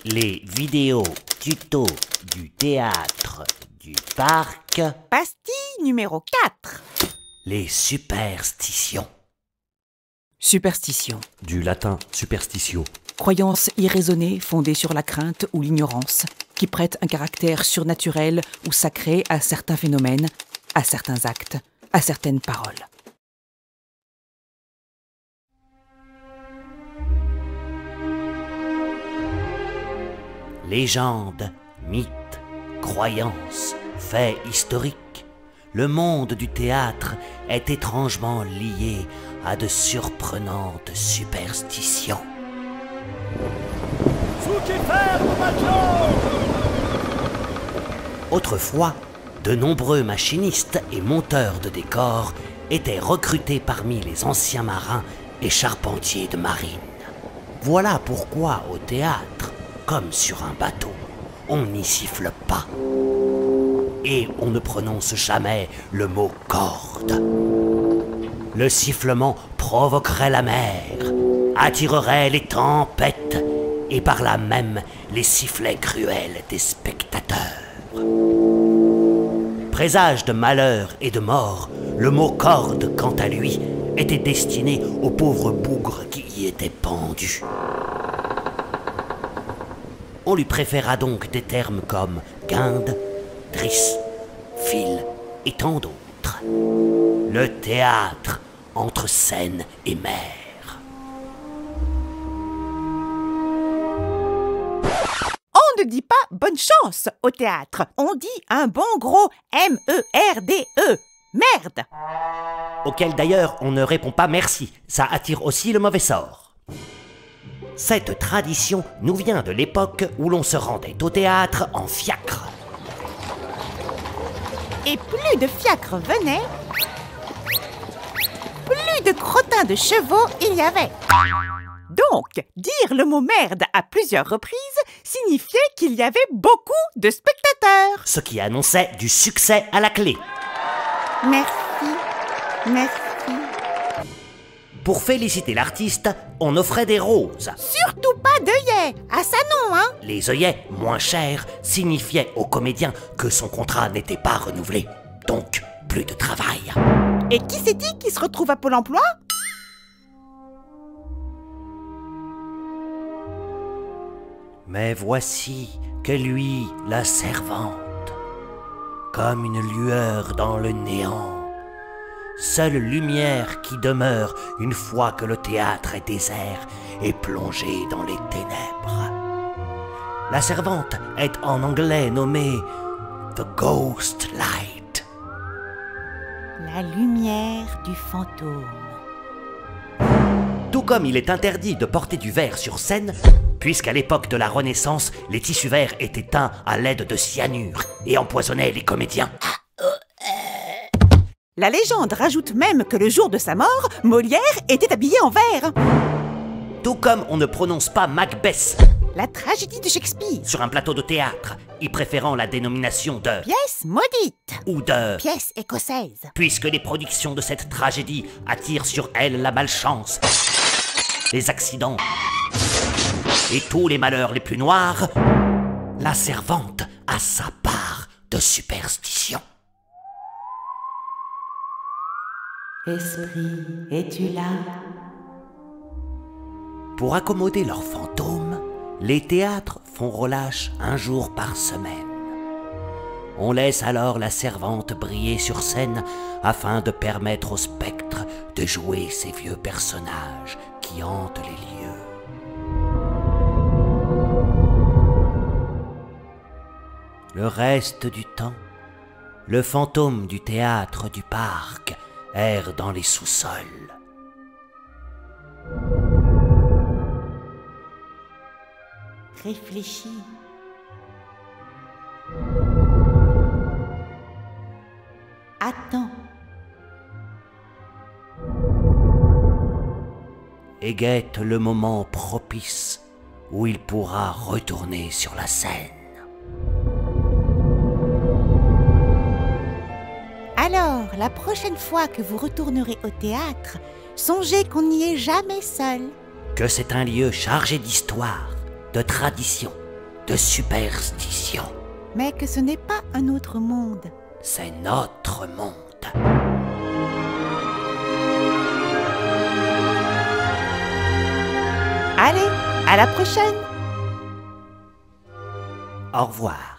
Les vidéos tuto du théâtre du parc. Pastille numéro 4. Les superstitions. Superstition. Du latin superstitio. Croyance irraisonnée fondée sur la crainte ou l'ignorance, qui prête un caractère surnaturel ou sacré à certains phénomènes, à certains actes, à certaines paroles. Légendes, mythes, croyances, faits historiques. Le monde du théâtre est étrangement lié à de surprenantes superstitions. Autrefois, de nombreux machinistes et monteurs de décors étaient recrutés parmi les anciens marins et charpentiers de marine. Voilà pourquoi au théâtre, comme sur un bateau, on n'y siffle pas. Et on ne prononce jamais le mot corde. Le sifflement provoquerait la mer, attirerait les tempêtes et par là même les sifflets cruels des spectateurs. Présage de malheur et de mort, le mot corde, quant à lui, était destiné aux pauvres bougres qui y étaient pendus. On lui préféra donc des termes comme guinde, drisse, fil et tant d'autres. Le théâtre entre Seine et mer. On ne dit pas bonne chance au théâtre. On dit un bon gros M-E-R-D-E. Merde. Auquel d'ailleurs on ne répond pas merci. Ça attire aussi le mauvais sort. Cette tradition nous vient de l'époque où l'on se rendait au théâtre en fiacre. Et plus de fiacres venaient, plus de crottins de chevaux il y avait. Donc, dire le mot merde à plusieurs reprises signifiait qu'il y avait beaucoup de spectateurs. Ce qui annonçait du succès à la clé. Merci, merci. Pour féliciter l'artiste, on offrait des roses. Surtout pas d'œillets, à ça non, hein. Les œillets, moins chers, signifiaient au comédien que son contrat n'était pas renouvelé. Donc, plus de travail. Et qui c'est-il qui se retrouve à Pôle emploi? Mais voici que lui, la servante, comme une lueur dans le néant, seule lumière qui demeure une fois que le théâtre est désert et plongé dans les ténèbres. La servante est en anglais nommée The Ghost Light. La lumière du fantôme. Tout comme il est interdit de porter du verre sur scène, puisqu'à l'époque de la Renaissance, les tissus verts étaient teints à l'aide de cyanure et empoisonnaient les comédiens. La légende rajoute même que le jour de sa mort, Molière était habillé en vert. Tout comme on ne prononce pas Macbeth La tragédie de Shakespeare. sur un plateau de théâtre, y préférant la dénomination de Pièce maudite. ou de, Pièce écossaise. puisque les productions de cette tragédie attirent sur elle la malchance, les accidents et tous les malheurs les plus noirs, la servante a sa part de superstition. Esprit, es-tu là? Pour accommoder leurs fantômes, les théâtres font relâche un jour par semaine. On laisse alors la servante briller sur scène afin de permettre aux spectres de jouer ces vieux personnages qui hantent les lieux. Le reste du temps, le fantôme du théâtre du parc erre dans les sous-sols. Réfléchis. Attends. Et guette le moment propice où il pourra retourner sur la scène. Alors, la prochaine fois que vous retournerez au théâtre, songez qu'on n'y est jamais seul. Que c'est un lieu chargé d'histoire, de tradition de superstition. Mais que ce n'est pas un autre monde. C'est notre monde. Allez, à la prochaine! Au revoir.